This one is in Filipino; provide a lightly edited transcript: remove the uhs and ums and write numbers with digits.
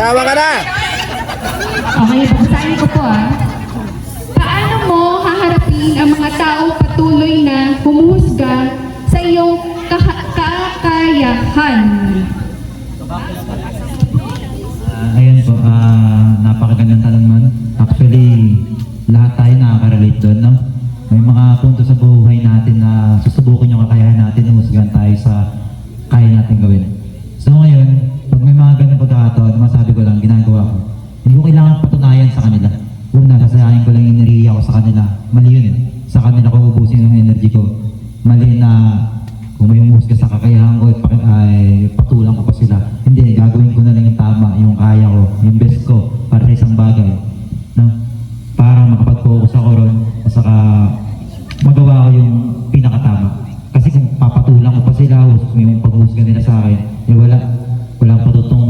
Tawa ka na! Okay, babasahin ko po Paano mo haharapin ang mga taong patuloy na humuhusga sa iyong kakayahan? Ayan po, napakagandang tanong man. Actually, lahat tayo nakaka-relate doon, no? May mga punto sa buhay natin na susubukin yung kakayahan natin, humusgan tayo sa kaya natin gawin. So ngayon, pag may mga ganang pagkakataon, masabi ko lang, ginagawa ko. Hindi ko kailangan patunayan sa kanila. Una, sasayahin ko lang yung enerhiya ko sa kanila. Mali yun eh. Sa kanila ko ubusin yung energy ko. Mali na kung may humusga sa kakayahan ko, ay patulang ko pa sila. Hindi, gagawin ko na lang yung tama, yung kaya ko, yung best ko para sa isang bagay. No? Para makapag-focus ako ron, at saka magawa ko yung pinakatama. Kasi kung papatulang ko pa sila, yung paghusga nila sa akin, walang patutong